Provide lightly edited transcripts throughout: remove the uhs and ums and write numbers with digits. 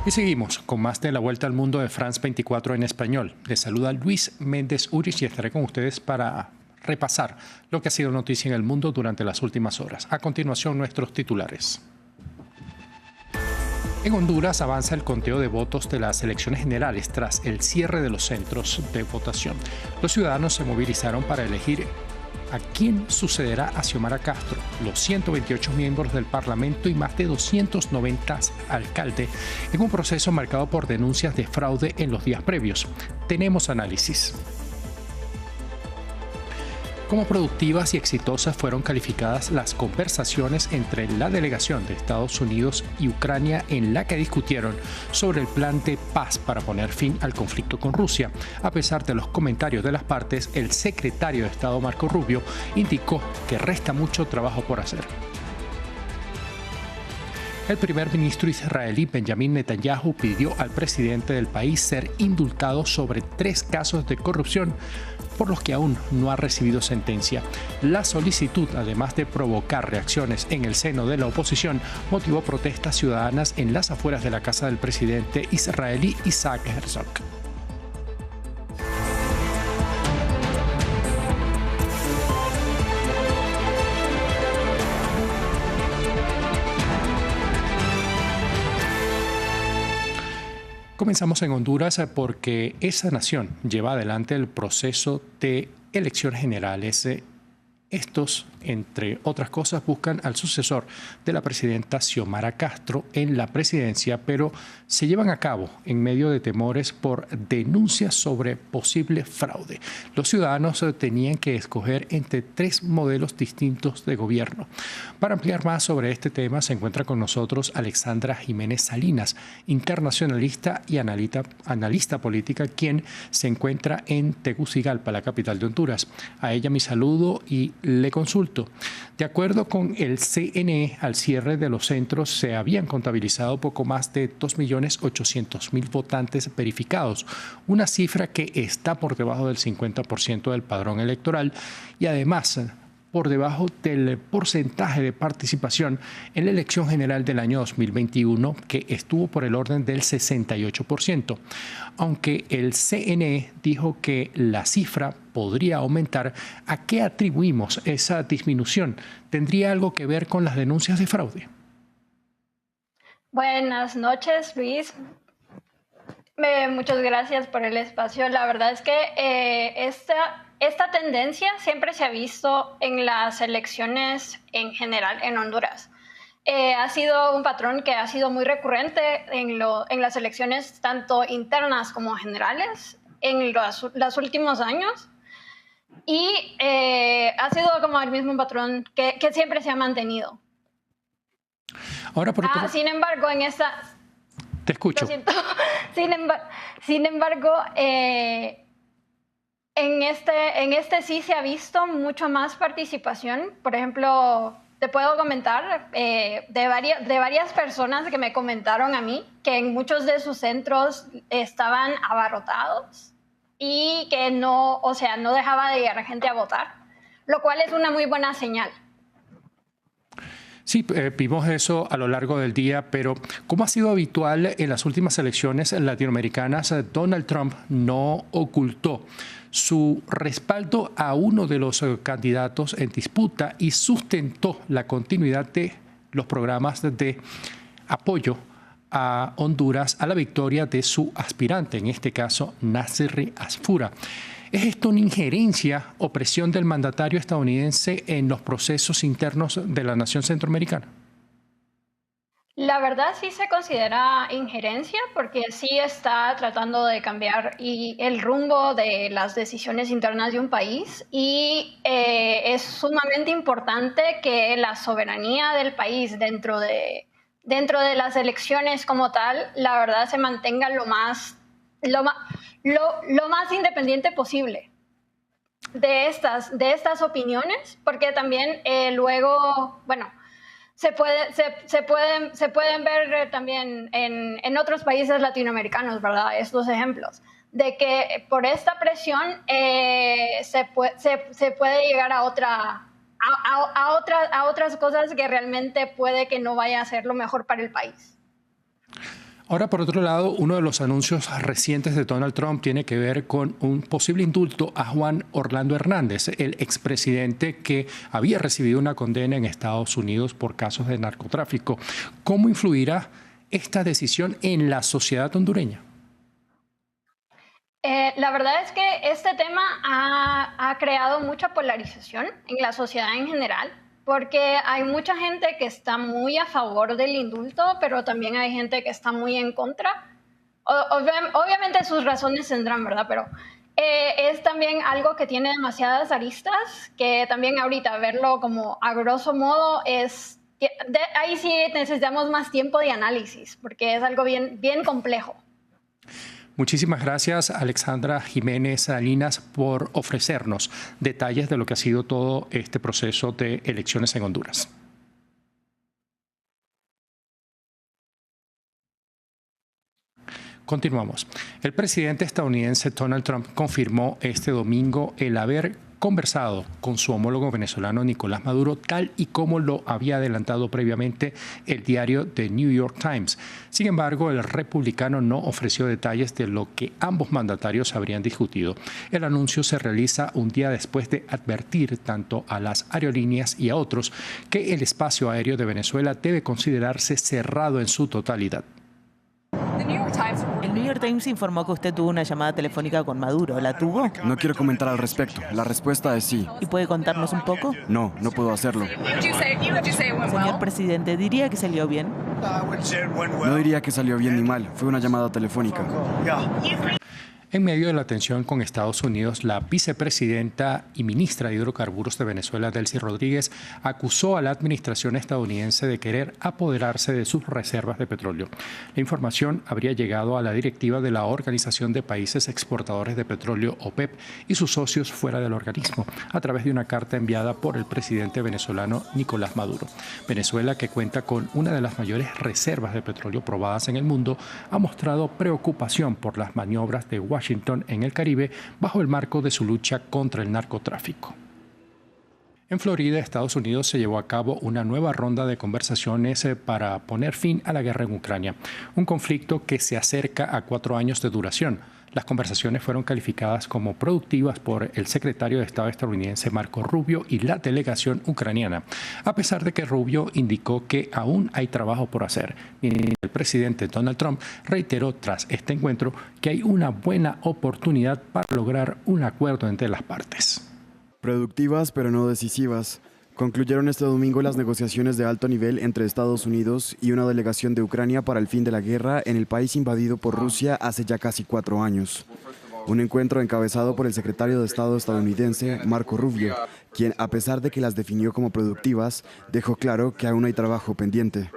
Y seguimos con más de la Vuelta al Mundo de France 24 en español. Les saluda Luis Méndez Urich y estaré con ustedes para repasar lo que ha sido noticia en el mundo durante las últimas horas. A continuación, nuestros titulares. En Honduras avanza el conteo de votos de las elecciones generales tras el cierre de los centros de votación. Los ciudadanos se movilizaron para elegir a quién sucederá a Xiomara Castro, los 128 miembros del Parlamento y más de 290 alcaldes en un proceso marcado por denuncias de fraude en los días previos. Tenemos análisis. Como productivas y exitosas fueron calificadas las conversaciones entre la delegación de Estados Unidos y Ucrania en la que discutieron sobre el plan de paz para poner fin al conflicto con Rusia. A pesar de los comentarios de las partes, el secretario de Estado Marco Rubio indicó que resta mucho trabajo por hacer. El primer ministro israelí Benjamin Netanyahu pidió al presidente del país ser indultado sobre 3 casos de corrupción por los que aún no ha recibido sentencia. La solicitud, además de provocar reacciones en el seno de la oposición, motivó protestas ciudadanas en las afueras de la casa del presidente israelí Isaac Herzog. Comenzamos en Honduras porque esa nación lleva adelante el proceso de elecciones generales. Estos, entre otras cosas, buscan al sucesor de la presidenta Xiomara Castro en la presidencia, pero se llevan a cabo en medio de temores por denuncias sobre posible fraude. Los ciudadanos tenían que escoger entre 3 modelos distintos de gobierno. Para ampliar más sobre este tema se encuentra con nosotros Alexandra Jiménez Salinas, internacionalista y analista política, quien se encuentra en Tegucigalpa, la capital de Honduras. A ella mi saludo y le consulto. De acuerdo con el CNE, al cierre de los centros se habían contabilizado poco más de 2.800.000 votantes verificados, una cifra que está por debajo del 50% del padrón electoral y además por debajo del porcentaje de participación en la elección general del año 2021, que estuvo por el orden del 68%. Aunque el CNE dijo que la cifra podría aumentar, ¿a qué atribuimos esa disminución? ¿Tendría algo que ver con las denuncias de fraude? Buenas noches, Luis. Muchas gracias por el espacio. La verdad es que esta tendencia siempre se ha visto en las elecciones en general en Honduras. Ha sido un patrón que ha sido muy recurrente en las elecciones tanto internas como generales en los últimos años. Y ha sido como el mismo patrón que siempre se ha mantenido. Ahora, sin embargo, en esta... Te escucho. Sin embargo, en este sí se ha visto mucho más participación. Por ejemplo, te puedo comentar de varias personas que me comentaron a mí que en muchos de sus centros estaban abarrotados y que no dejaba de llegar gente a votar, lo cual es una muy buena señal. Sí, vimos eso a lo largo del día, pero como ha sido habitual en las últimas elecciones latinoamericanas, Donald Trump no ocultó su respaldo a uno de los candidatos en disputa y sustentó la continuidad de los programas de apoyo a Honduras a la victoria de su aspirante, en este caso Nasri Asfura. ¿Es esto una injerencia o presión del mandatario estadounidense en los procesos internos de la nación centroamericana? La verdad sí se considera injerencia porque sí está tratando de cambiar el rumbo de las decisiones internas de un país y es sumamente importante que la soberanía del país dentro de las elecciones como tal, la verdad se mantenga lo más independiente posible de estas opiniones, porque también luego, bueno, se pueden ver también en otros países latinoamericanos, ¿verdad? Estos ejemplos de que por esta presión se puede llegar a otras cosas que realmente puede que no vaya a ser lo mejor para el país. Ahora, por otro lado, uno de los anuncios recientes de Donald Trump tiene que ver con un posible indulto a Juan Orlando Hernández, el expresidente que había recibido una condena en Estados Unidos por casos de narcotráfico. ¿Cómo influirá esta decisión en la sociedad hondureña? La verdad es que este tema ha creado mucha polarización en la sociedad en general, porque hay mucha gente que está muy a favor del indulto, pero también hay gente que está muy en contra. Obviamente sus razones tendrán, ¿verdad? Pero es también algo que tiene demasiadas aristas, que también ahorita verlo como a grosso modo ahí sí necesitamos más tiempo de análisis, porque es algo bien, bien complejo. Muchísimas gracias, Alexandra Jiménez Salinas, por ofrecernos detalles de lo que ha sido todo este proceso de elecciones en Honduras. Continuamos. El presidente estadounidense Donald Trump confirmó este domingo el haber conversado con su homólogo venezolano Nicolás Maduro, tal y como lo había adelantado previamente el diario The New York Times. Sin embargo, el republicano no ofreció detalles de lo que ambos mandatarios habrían discutido. El anuncio se realiza un día después de advertir tanto a las aerolíneas y a otros que el espacio aéreo de Venezuela debe considerarse cerrado en su totalidad. El New York Times informó que usted tuvo una llamada telefónica con Maduro. ¿La tuvo? No quiero comentar al respecto. La respuesta es sí. ¿Y puede contarnos un poco? No, no puedo hacerlo. Señor presidente, ¿diría que salió bien? No diría que salió bien ni mal. Fue una llamada telefónica. En medio de la tensión con Estados Unidos, la vicepresidenta y ministra de Hidrocarburos de Venezuela, Delcy Rodríguez, acusó a la administración estadounidense de querer apoderarse de sus reservas de petróleo. La información habría llegado a la directiva de la Organización de Países Exportadores de Petróleo, OPEP, y sus socios fuera del organismo, a través de una carta enviada por el presidente venezolano Nicolás Maduro. Venezuela, que cuenta con una de las mayores reservas de petróleo probadas en el mundo, ha mostrado preocupación por las maniobras de Washington en el Caribe bajo el marco de su lucha contra el narcotráfico. En Florida, Estados Unidos se llevó a cabo una nueva ronda de conversaciones para poner fin a la guerra en Ucrania, un conflicto que se acerca a 4 años de duración. Las conversaciones fueron calificadas como productivas por el secretario de Estado estadounidense Marco Rubio y la delegación ucraniana, a pesar de que Rubio indicó que aún hay trabajo por hacer. El presidente Donald Trump reiteró tras este encuentro que hay una buena oportunidad para lograr un acuerdo entre las partes. Productivas, pero no decisivas. Concluyeron este domingo las negociaciones de alto nivel entre Estados Unidos y una delegación de Ucrania para el fin de la guerra en el país invadido por Rusia hace ya casi 4 años. Un encuentro encabezado por el secretario de Estado estadounidense, Marco Rubio, quien, a pesar de que las definió como productivas, dejó claro que aún hay trabajo pendiente.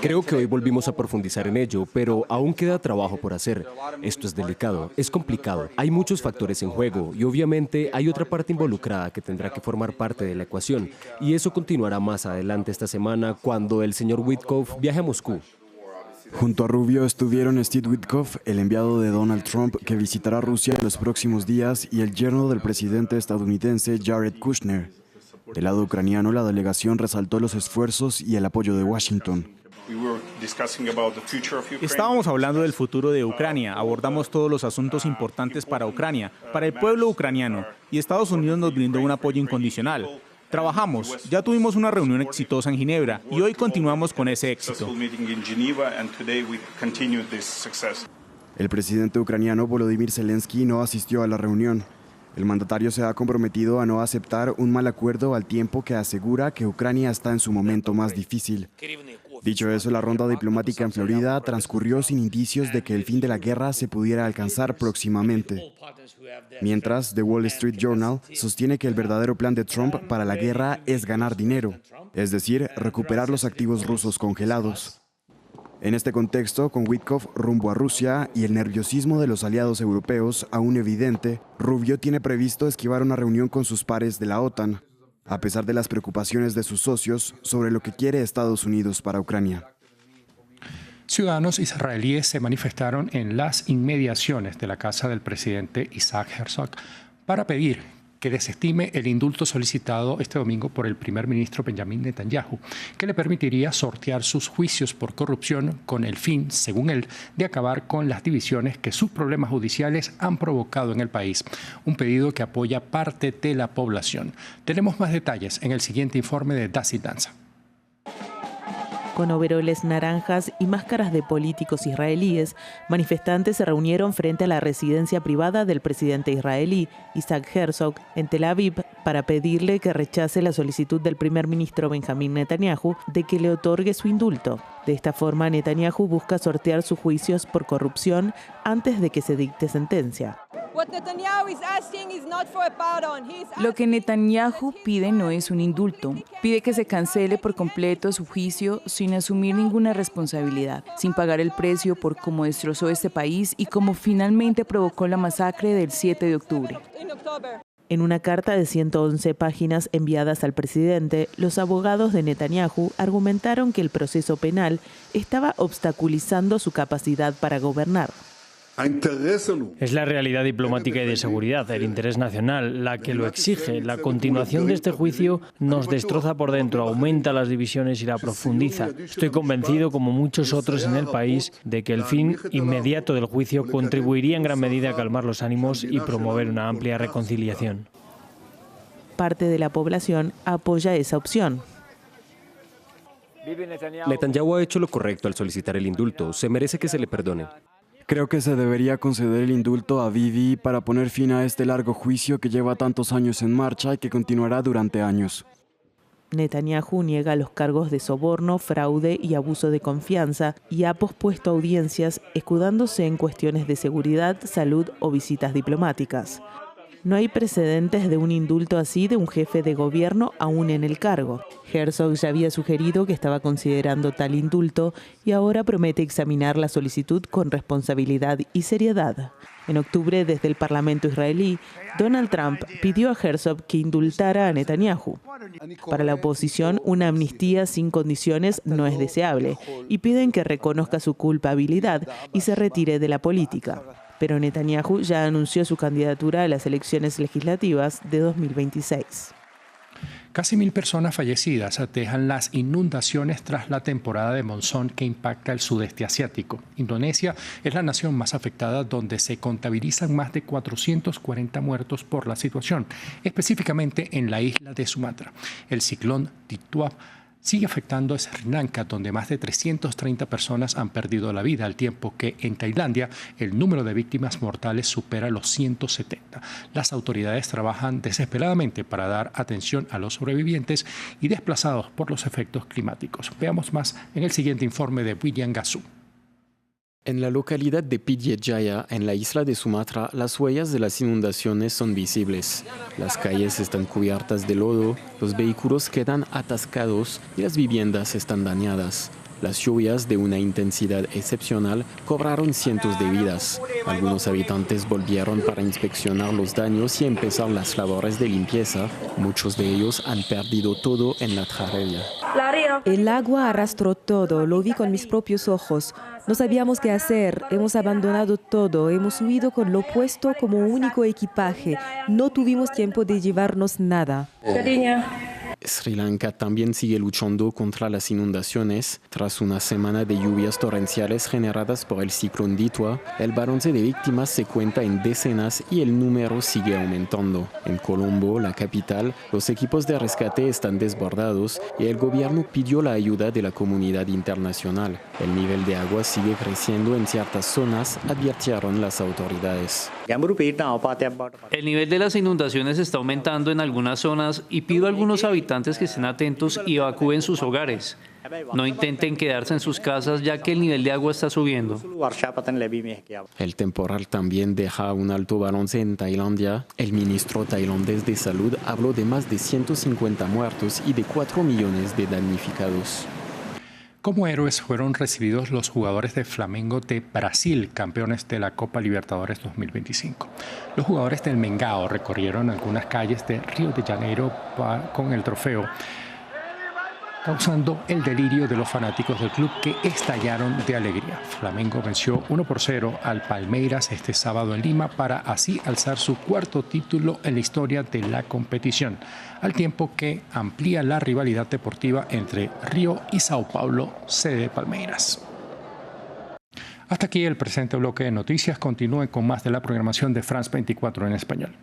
Creo que hoy volvimos a profundizar en ello, pero aún queda trabajo por hacer. Esto es delicado, es complicado, hay muchos factores en juego y obviamente hay otra parte involucrada que tendrá que formar parte de la ecuación, y eso continuará más adelante esta semana cuando el señor Witkoff viaje a Moscú. Junto a Rubio estuvieron Steve Witkoff, el enviado de Donald Trump que visitará Rusia en los próximos días, y el yerno del presidente estadounidense Jared Kushner. Del lado ucraniano, la delegación resaltó los esfuerzos y el apoyo de Washington. Estábamos hablando del futuro de Ucrania, abordamos todos los asuntos importantes para Ucrania, para el pueblo ucraniano, y Estados Unidos nos brindó un apoyo incondicional. Trabajamos, ya tuvimos una reunión exitosa en Ginebra y hoy continuamos con ese éxito. El presidente ucraniano Volodymyr Zelensky no asistió a la reunión. El mandatario se ha comprometido a no aceptar un mal acuerdo al tiempo que asegura que Ucrania está en su momento más difícil. Dicho eso, la ronda diplomática en Florida transcurrió sin indicios de que el fin de la guerra se pudiera alcanzar próximamente. Mientras, The Wall Street Journal sostiene que el verdadero plan de Trump para la guerra es ganar dinero, es decir, recuperar los activos rusos congelados. En este contexto, con Witkoff rumbo a Rusia y el nerviosismo de los aliados europeos aún evidente, Rubio tiene previsto esquivar una reunión con sus pares de la OTAN, a pesar de las preocupaciones de sus socios sobre lo que quiere Estados Unidos para Ucrania. Ciudadanos israelíes se manifestaron en las inmediaciones de la casa del presidente Isaac Herzog para pedir que desestime el indulto solicitado este domingo por el primer ministro Benjamin Netanyahu, que le permitiría sortear sus juicios por corrupción con el fin, según él, de acabar con las divisiones que sus problemas judiciales han provocado en el país. Un pedido que apoya parte de la población. Tenemos más detalles en el siguiente informe de Dasi Danza. Con overoles naranjas y máscaras de políticos israelíes, manifestantes se reunieron frente a la residencia privada del presidente israelí, Isaac Herzog, en Tel Aviv, para pedirle que rechace la solicitud del primer ministro Benjamin Netanyahu de que le otorgue su indulto. De esta forma, Netanyahu busca sortear sus juicios por corrupción antes de que se dicte sentencia. Lo que Netanyahu pide no es un indulto. Pide que se cancele por completo su juicio sin asumir ninguna responsabilidad, sin pagar el precio por cómo destrozó este país y cómo finalmente provocó la masacre del 7 de octubre. En una carta de 111 páginas enviadas al presidente, los abogados de Netanyahu argumentaron que el proceso penal estaba obstaculizando su capacidad para gobernar. Es la realidad diplomática y de seguridad, el interés nacional, la que lo exige. La continuación de este juicio nos destroza por dentro, aumenta las divisiones y la profundiza. Estoy convencido, como muchos otros en el país, de que el fin inmediato del juicio contribuiría en gran medida a calmar los ánimos y promover una amplia reconciliación. Parte de la población apoya esa opción. Netanyahu ha hecho lo correcto al solicitar el indulto. Se merece que se le perdone. Creo que se debería conceder el indulto a Bibi para poner fin a este largo juicio que lleva tantos años en marcha y que continuará durante años. Netanyahu niega los cargos de soborno, fraude y abuso de confianza y ha pospuesto audiencias escudándose en cuestiones de seguridad, salud o visitas diplomáticas. No hay precedentes de un indulto así de un jefe de gobierno aún en el cargo. Herzog ya había sugerido que estaba considerando tal indulto y ahora promete examinar la solicitud con responsabilidad y seriedad. En octubre, desde el Parlamento israelí, Donald Trump pidió a Herzog que indultara a Netanyahu. Para la oposición, una amnistía sin condiciones no es deseable y piden que reconozca su culpabilidad y se retire de la política. Pero Netanyahu ya anunció su candidatura a las elecciones legislativas de 2026. Casi 1.000 personas fallecidas dejan las inundaciones tras la temporada de monzón que impacta el sudeste asiático. Indonesia es la nación más afectada, donde se contabilizan más de 440 muertos por la situación, específicamente en la isla de Sumatra. El ciclón Tituap sigue afectando a Sri Lanka, donde más de 330 personas han perdido la vida, al tiempo que en Tailandia el número de víctimas mortales supera los 170. Las autoridades trabajan desesperadamente para dar atención a los sobrevivientes y desplazados por los efectos climáticos. Veamos más en el siguiente informe de William Gasu. En la localidad de Pidie Jaya, en la isla de Sumatra, las huellas de las inundaciones son visibles. Las calles están cubiertas de lodo, los vehículos quedan atascados y las viviendas están dañadas. Las lluvias de una intensidad excepcional cobraron cientos de vidas. Algunos habitantes volvieron para inspeccionar los daños y empezar las labores de limpieza. Muchos de ellos han perdido todo en la tragedia. El agua arrastró todo, lo vi con mis propios ojos. No sabíamos qué hacer, hemos abandonado todo, hemos huido con lo puesto como único equipaje. No tuvimos tiempo de llevarnos nada. Sri Lanka también sigue luchando contra las inundaciones. Tras una semana de lluvias torrenciales generadas por el ciclón Ditwa, el balance de víctimas se cuenta en decenas y el número sigue aumentando. En Colombo, la capital, los equipos de rescate están desbordados y el gobierno pidió la ayuda de la comunidad internacional. El nivel de agua sigue creciendo en ciertas zonas, advirtieron las autoridades. El nivel de las inundaciones está aumentando en algunas zonas y pido a algunos habitantes que estén atentos y evacúen sus hogares. No intenten quedarse en sus casas ya que el nivel de agua está subiendo. El temporal también deja un alto balance en Tailandia. El ministro tailandés de Salud habló de más de 150 muertos y de 4 millones de damnificados. Como héroes fueron recibidos los jugadores de Flamengo de Brasil, campeones de la Copa Libertadores 2025. Los jugadores del Mengao recorrieron algunas calles de Río de Janeiro con el trofeo. causando el delirio de los fanáticos del club que estallaron de alegría. Flamengo venció 1-0 al Palmeiras este sábado en Lima para así alzar su cuarto título en la historia de la competición, al tiempo que amplía la rivalidad deportiva entre Río y Sao Paulo, sede de Palmeiras. Hasta aquí el presente bloque de noticias. Continúen con más de la programación de France 24 en español.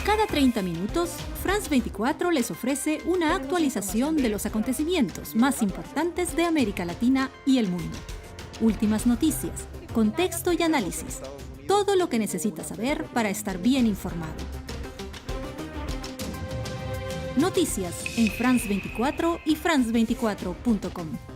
Cada 30 minutos, France 24 les ofrece una actualización de los acontecimientos más importantes de América Latina y el mundo. Últimas noticias, contexto y análisis. Todo lo que necesitas saber para estar bien informado. Noticias en France 24 y france24.com.